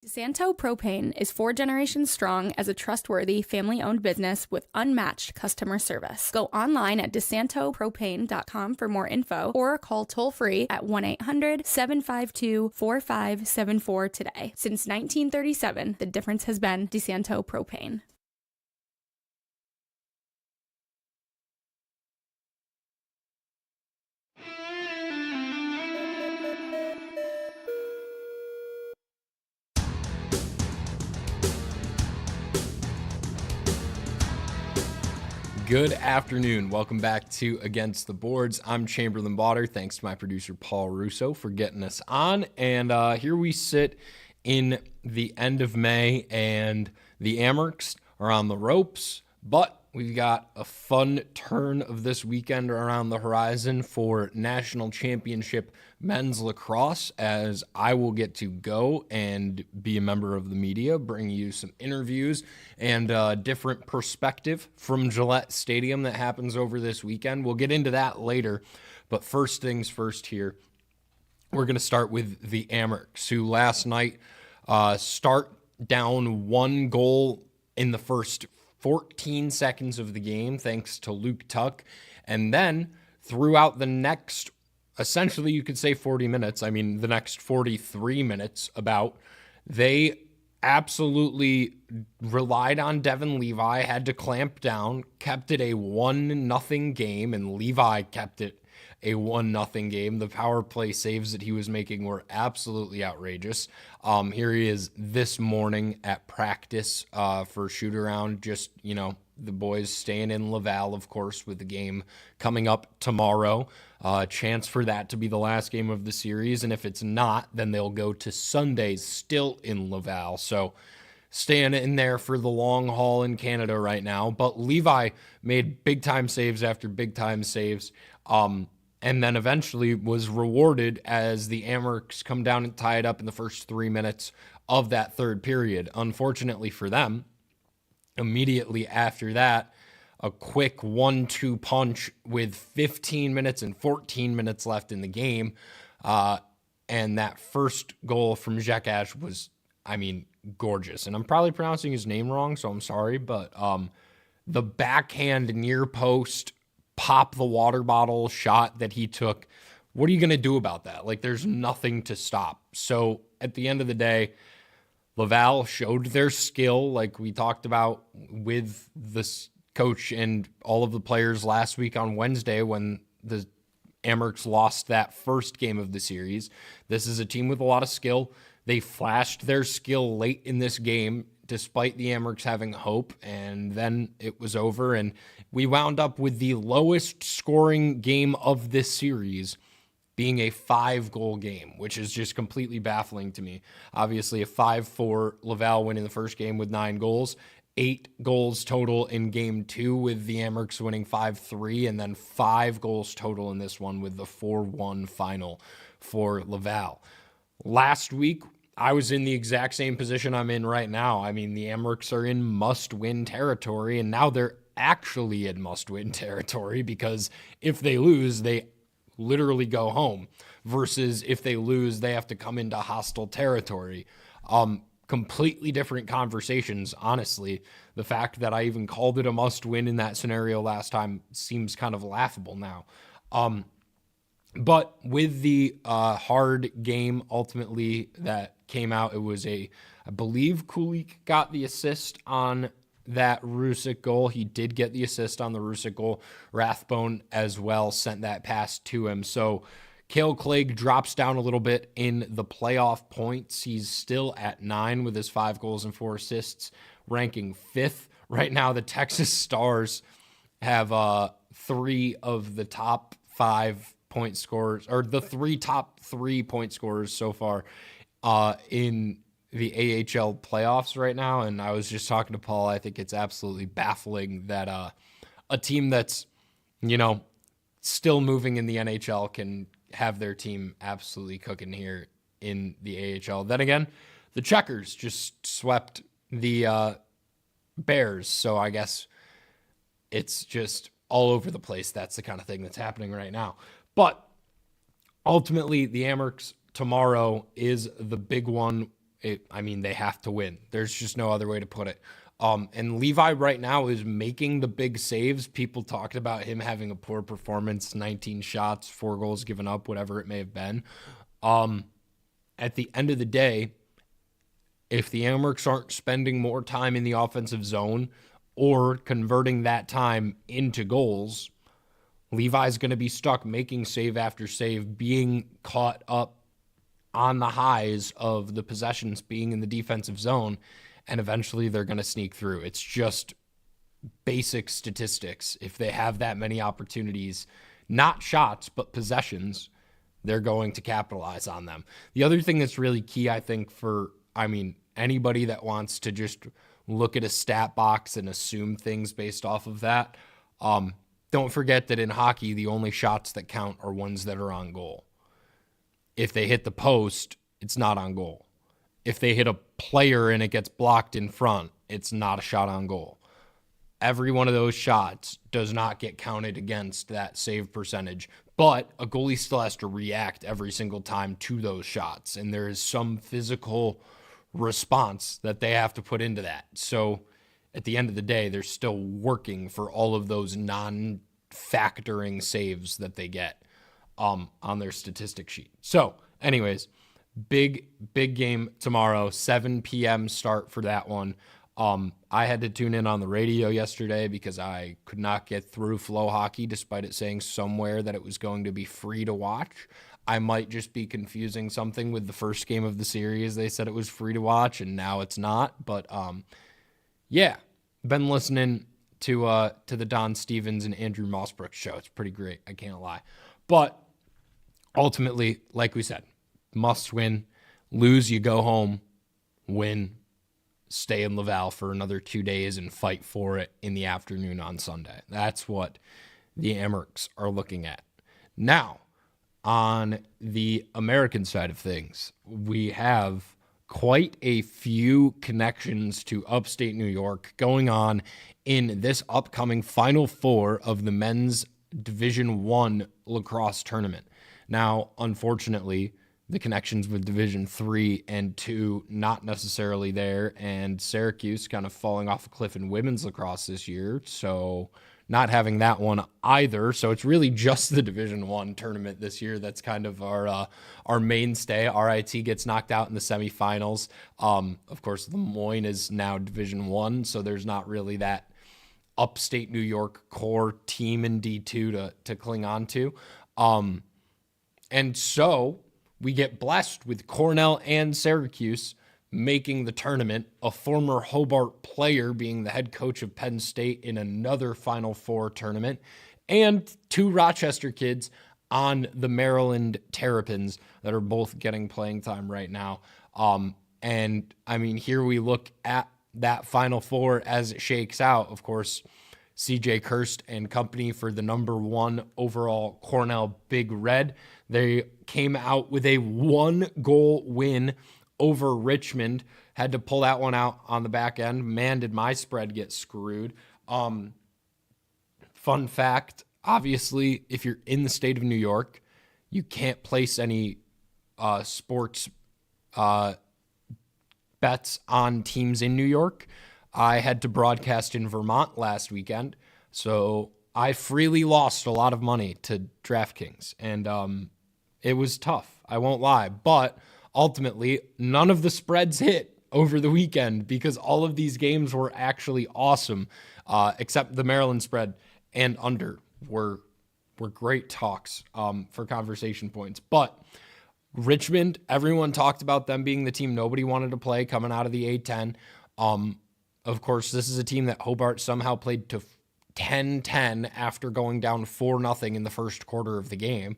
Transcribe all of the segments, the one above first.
DeSanto Propane is 4 generations strong as a trustworthy, family-owned business with unmatched customer service. Go online at DeSantoPropane.com for more info or call toll-free at 1-800-752-4574 today. Since 1937, the difference has been DeSanto Propane. Good afternoon. Welcome back to Against the Boards. I'm Chamberlain Bauder. Thanks to my producer, Paul Russo, for getting us on. And here we sit in the end of May, and the Amerks are on the ropes. But we've got a fun turn of this weekend around the horizon for National Championship Men's Lacrosse, as I will get to go and be a member of the media, bring you some interviews and a different perspective from Gillette Stadium that happens over this weekend. We'll get into that later, but first things first here, we're going to start with the Amerks, who last night start down 1 goal in the first 14 seconds of the game, thanks to Luke Tuck, and then throughout the next, essentially you could say 40 minutes, the next 43 minutes they absolutely relied on Devin Levi, had to clamp down, kept it a 1-0 game, and Levi kept it a 1-0 game. The power play saves that he was making were absolutely outrageous. Here he is this morning at practice for shoot-around, just, the boys staying in Laval, of course, with the game coming up tomorrow. Chance for that to be the last game of the series, and if it's not, then they'll go to Sundays still in Laval. So staying in there for the long haul in Canada right now. But Levi made big-time saves after big-time saves, and then eventually was rewarded as the Amerks come down and tie it up in the first 3 minutes of that third period. Unfortunately for them, immediately after that, a quick 1-2 punch with 15 minutes and 14 minutes left in the game. And that first goal from Jekash was, gorgeous. And I'm probably pronouncing his name wrong, so I'm sorry. But the backhand near post, pop the water bottle shot that he took, what are you going to do about that? There's nothing to stop. So at the end of the day, Laval showed their skill, like we talked about with this coach and all of the players last week on Wednesday when the Amerks lost that first game of the series. This is a team with a lot of skill. They flashed their skill late in this game, despite the Amerks having hope, and then it was over, and we wound up with the lowest scoring game of this series being a 5-goal game, which is just completely baffling to me. Obviously, a 5-4 Laval win in the first game with 9 goals, 8 goals total in game 2 with the Amerks winning 5-3, and then 5 goals total in this one with the 4-1 final for Laval. Last week, I was in the exact same position I'm in right now. The Amerks are in must-win territory, and now they're actually in must-win territory because if they lose, they literally go home, versus if they lose, they have to come into hostile territory. Completely different conversations, honestly. The fact that I even called it a must-win in that scenario last time seems kind of laughable now. But with the hard game ultimately that came out, it was I believe Kulik got the assist on that Rusick goal. He did get the assist on the Rusick goal. Rathbone as well sent that pass to him. So Cale Clegg drops down a little bit in the playoff points. He's still at 9 with his 5 goals and 4 assists, ranking 5th. Right now, the Texas Stars have 3 of the top 5 point scorers, or the top 3 point scorers so far in the AHL playoffs right now. And I was just talking to Paul. I think it's absolutely baffling that a team that's, still moving in the NHL can have their team absolutely cooking here in the AHL. Then again, the Checkers just swept the Bears. So I guess it's just all over the place. That's the kind of thing that's happening right now. But ultimately, the Amerks tomorrow is the big one They have to win. There's just no other way to put it. And Levi right now is making the big saves. People talked about him having a poor performance, 19 shots, 4 goals given up, whatever it may have been. At the end of the day, if the Amerks aren't spending more time in the offensive zone or converting that time into goals, Levi's going to be stuck making save after save, being caught up on the highs of the possessions being in the defensive zone, and eventually they're going to sneak through. It's just basic statistics. If they have that many opportunities, not shots, but possessions, they're going to capitalize on them. The other thing that's really key, I think, for anybody that wants to just look at a stat box and assume things based off of that, don't forget that in hockey, the only shots that count are ones that are on goal. If they hit the post, it's not on goal. If they hit a player and it gets blocked in front, it's not a shot on goal. Every one of those shots does not get counted against that save percentage, but a goalie still has to react every single time to those shots, and there is some physical response that they have to put into that. So at the end of the day, they're still working for all of those non-factoring saves that they get on their statistic sheet. So anyways, big game tomorrow, 7 p.m. start for that one. I had to tune in on the radio yesterday because I could not get through Flow Hockey despite it saying somewhere that it was going to be free to watch. I might just be confusing something with the first game of the series. They said it was free to watch and now it's not. But yeah, been listening to the Don Stevens and Andrew Mossbrook show. It's pretty great. I can't lie. But ultimately, like we said, must win. Lose, you go home. Win, stay in Laval for another 2 days and fight for it in the afternoon on Sunday. That's what the Amerks are looking at. Now, on the American side of things, we have quite a few connections to upstate New York going on in this upcoming Final Four of the men's Division I lacrosse tournament. Now, unfortunately, the connections with Division III and II not necessarily there, and Syracuse kind of falling off a cliff in women's lacrosse this year, so not having that one either. So it's really just the Division I tournament this year that's kind of our mainstay. RIT gets knocked out in the semifinals. Of course, Lemoyne is now Division I, so there's not really that upstate New York core team in D2 to cling on to. And so we get blessed with Cornell and Syracuse making the tournament, a former Hobart player being the head coach of Penn State in another Final Four tournament, and 2 Rochester kids on the Maryland Terrapins that are both getting playing time right now. And here we look at that Final Four as it shakes out. Of course, CJ Kirst and company for the number 1 overall Cornell Big Red. They came out with a 1-goal win over Richmond. Had to pull that one out on the back end. Man, did my spread get screwed. Fun fact, obviously, if you're in the state of New York, you can't place any sports bets on teams in New York. I had to broadcast in Vermont last weekend, so I freely lost a lot of money to DraftKings, and it was tough, I won't lie, but ultimately, none of the spreads hit over the weekend because all of these games were actually awesome, except the Maryland spread and under were great talks for conversation points. But Richmond, everyone talked about them being the team nobody wanted to play coming out of the A-10. Of course, this is a team that Hobart somehow played to 10-10 after going down 4-0 in the first quarter of the game.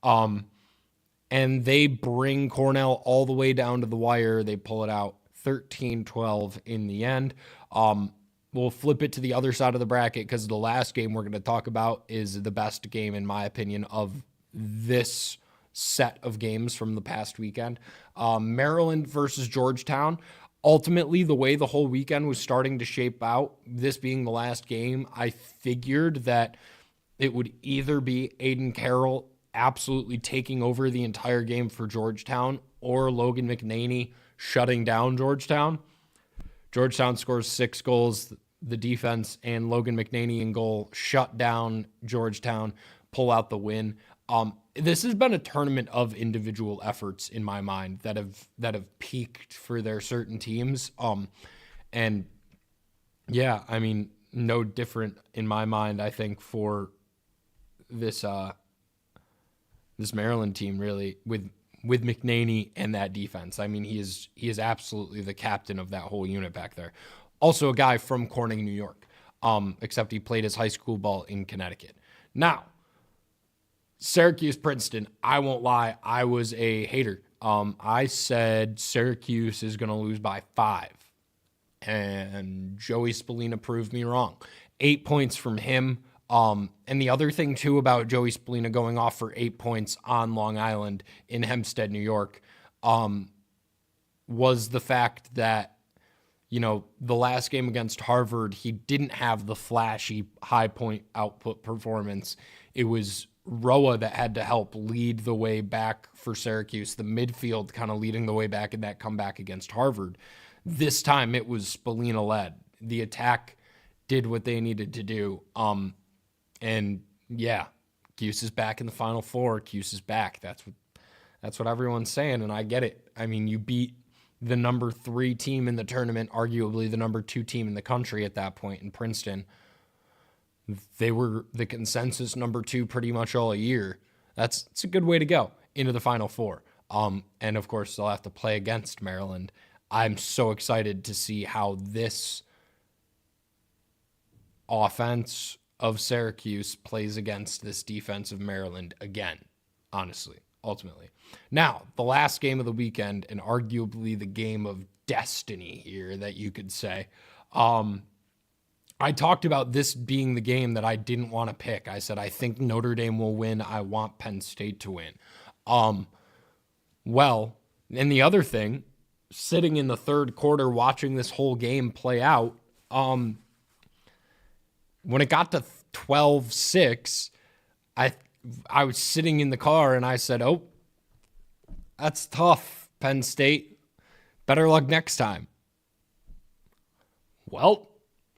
And they bring Cornell all the way down to the wire. They pull it out 13-12 in the end. We'll flip it to the other side of the bracket because the last game we're going to talk about is the best game, in my opinion, of this set of games from the past weekend. Maryland versus Georgetown. Ultimately, the way the whole weekend was starting to shape out, this being the last game, I figured that it would either be Aiden Carroll absolutely taking over the entire game for Georgetown or Logan McNaney shutting down Georgetown. Georgetown scores 6 goals. The defense and Logan McNaney in goal shut down Georgetown, pull out the win. This has been a tournament of individual efforts in my mind that have peaked for their certain teams. And yeah, I mean, no different in my mind, I think, for this Maryland team, really, with McNaney and that defense. I mean, he is absolutely the captain of that whole unit back there. Also a guy from Corning, New York, except he played his high school ball in Connecticut. Now, Syracuse-Princeton, I won't lie, I was a hater. I said Syracuse is going to lose by 5, and Joey Spallina proved me wrong. 8 points from him. And the other thing, too, about Joey Spallina going off for 8 points on Long Island in Hempstead, New York, was the fact that, you know, the last game against Harvard, he didn't have the flashy high point output performance. It was Roa that had to help lead the way back for Syracuse, the midfield kind of leading the way back in that comeback against Harvard. This time it was Spallina led. The attack did what they needed to do. And yeah, Cuse is back in the Final Four. Cuse is back. That's what everyone's saying, and I get it. I mean, you beat the number 3 team in the tournament, arguably the number 2 team in the country at that point in Princeton. They were the consensus number 2 pretty much all year. It's a good way to go into the Final Four. And of course, they'll have to play against Maryland. I'm so excited to see how this offense of Syracuse plays against this defense of Maryland again, honestly, ultimately. Now, the last game of the weekend, and arguably the game of destiny here that you could say. I talked about this being the game that I didn't want to pick. I said, I think Notre Dame will win. I want Penn State to win. Well, and the other thing, sitting in the third quarter watching this whole game play out, when it got to 12-6, I was sitting in the car and I said, oh, that's tough, Penn State. Better luck next time. Well,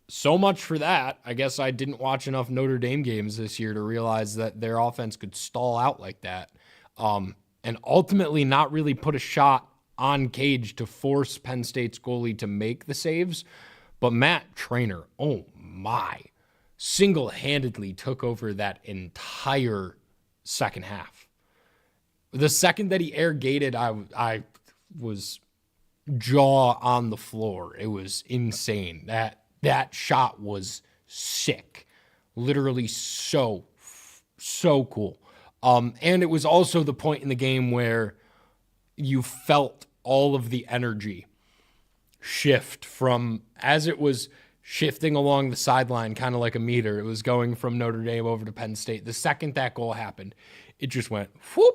so much for that. I guess I didn't watch enough Notre Dame games this year to realize that their offense could stall out like that. And ultimately not really put a shot on cage to force Penn State's goalie to make the saves. But Matt Traynor, oh my, single-handedly took over that entire second half. The second that he air-gated, I was jaw on the floor. It was insane. That shot was sick. Literally so cool. And it was also the point in the game where you felt all of the energy shift from, as it was shifting along the sideline, kind of like a meter. It was going from Notre Dame over to Penn State. The second that goal happened, it just went whoop,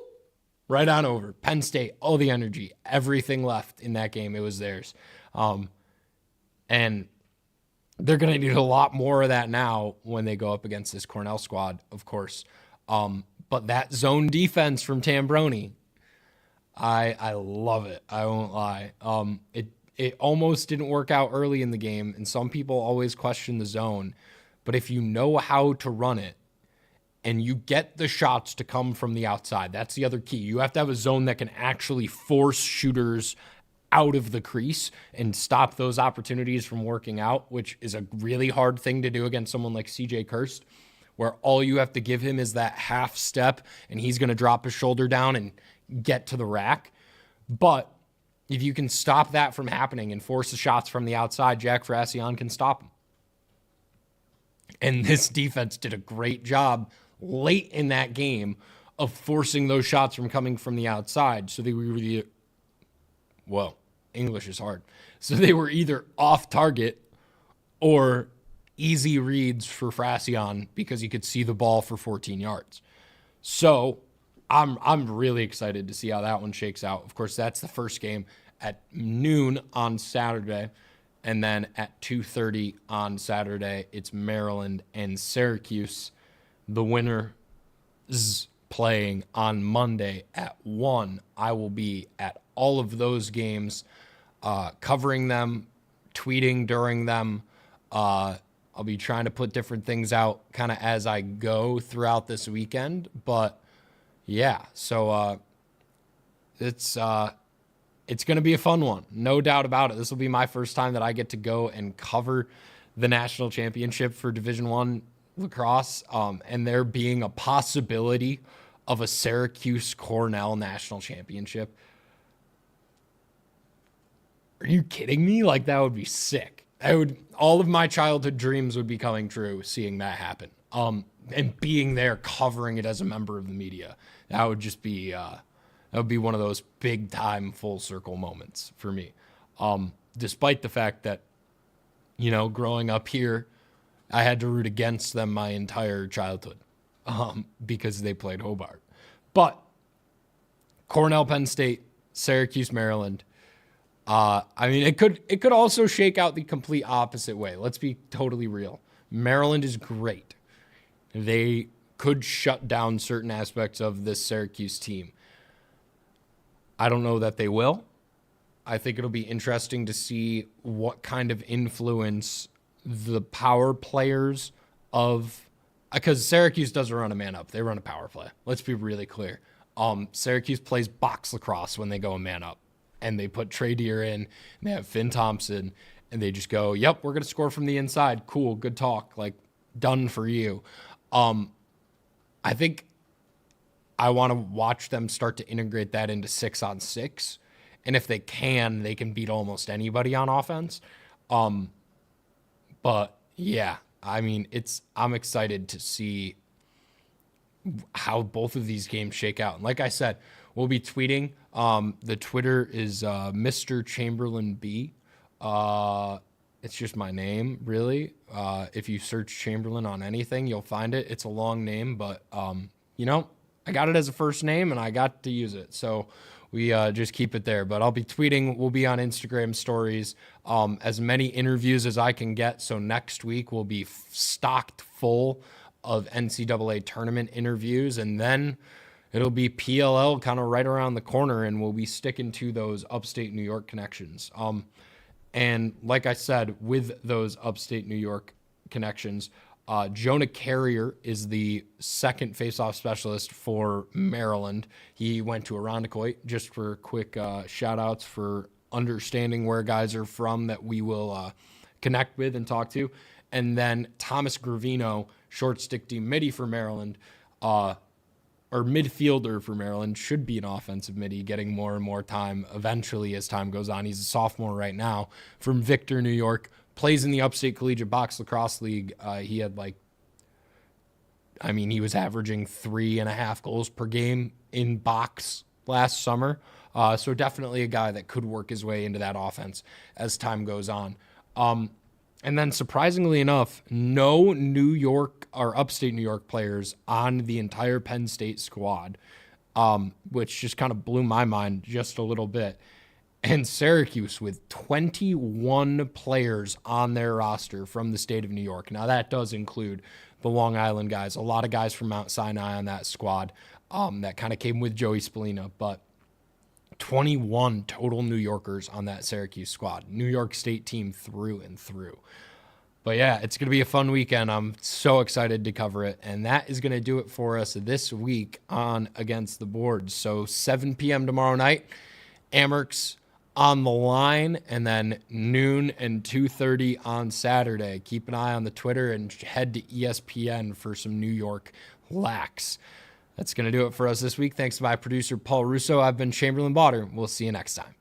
right on over. Penn State, all the energy, everything left in that game, it was theirs. And they're going to need a lot more of that now when they go up against this Cornell squad, of course. But that zone defense from Tambroni, I love it. I won't lie. It almost didn't work out early in the game, and some people always question the zone. But if you know how to run it and you get the shots to come from the outside, that's the other key. You have to have a zone that can actually force shooters out of the crease and stop those opportunities from working out, which is a really hard thing to do against someone like CJ Kirst, where all you have to give him is that half step and he's going to drop his shoulder down and get to the rack. But if you can stop that from happening and force the shots from the outside, Jack Frassion can stop them. And this defense did a great job late in that game of forcing those shots from coming from the outside. So they were either, well, English is hard. So they were either off target or easy reads for Frassion because he could see the ball for 14 yards. So I'm really excited to see how that one shakes out. Of course, that's the first game at noon on Saturday. And then at 2:30 on Saturday, it's Maryland and Syracuse. The winner is playing on Monday at 1. I will be at all of those games. covering them, tweeting during them. I'll be trying to put different things out kind of as I go throughout this weekend. But yeah, so it's going to be a fun one. No doubt about it. This will be my first time that I get to go and cover the national championship for Division I lacrosse, and there being a possibility of a Syracuse-Cornell national championship. Are you kidding me? Like, that would be sick. All of my childhood dreams would be coming true seeing that happen. And being there covering it as a member of the media. That would just be that would be one of those big time full circle moments for me. Despite the fact that, growing up here, I had to root against them my entire childhood because they played Hobart. But Cornell, Penn State, Syracuse, Maryland. It could also shake out the complete opposite way. Let's be totally real. Maryland is great. They could shut down certain aspects of this Syracuse team. I don't know that they will. I think it'll be interesting to see what kind of influence the power players because Syracuse doesn't run a man up. They run a power play. Let's be really clear. Syracuse plays box lacrosse when they go a man up. And they put Trey Deer in, and they have Finn Thompson, and they just go, yep, we're going to score from the inside. Cool, good talk. Like, done for you. I think I want to watch them start to integrate that into 6-on-6. And if they can beat almost anybody on offense. But, yeah, I'm excited to see how both of these games shake out. And like I said, we'll be tweeting. The Twitter is Mr. Chamberlain B. It's just my name, really. If you search Chamberlain on anything, you'll find it. It's a long name, but, I got it as a first name, and I got to use it. So we just keep it there. But I'll be tweeting. We'll be on Instagram stories, as many interviews as I can get. So next week we'll be stocked full of NCAA tournament interviews, and then it'll be PLL kind of right around the corner, and we'll be sticking to those upstate New York connections. And like I said, with those upstate New York connections, Jonah Carrier is the second faceoff specialist for Maryland. He went to Irondequoit, just for quick shout outs for understanding where guys are from that we will connect with and talk to. And then Thomas Gravino, short stick D midi for Maryland, or midfielder for Maryland, should be an offensive midi, getting more and more time eventually as time goes on. He's a sophomore right now from Victor, New York, plays in the Upstate Collegiate Box Lacrosse League. He had he was averaging 3.5 goals per game in box last summer. So definitely a guy that could work his way into that offense as time goes on. And then surprisingly enough, no New York or upstate New York players on the entire Penn State squad, which just kind of blew my mind just a little bit. And Syracuse with 21 players on their roster from the state of New York. Now that does include the Long Island guys, a lot of guys from Mount Sinai on that squad that kind of came with Joey Spallina, but 21 total New Yorkers on that Syracuse squad. New York State team through and through. But yeah, it's going to be a fun weekend. I'm so excited to cover it. And that is going to do it for us this week on Against the Boards. So 7 p.m. tomorrow night, Amerks on the line, and then noon and 2:30 on Saturday. Keep an eye on the Twitter and head to ESPN for some New York lax. That's going to do it for us this week. Thanks to my producer, Paul Russo. I've been Chamberlain Bauder. We'll see you next time.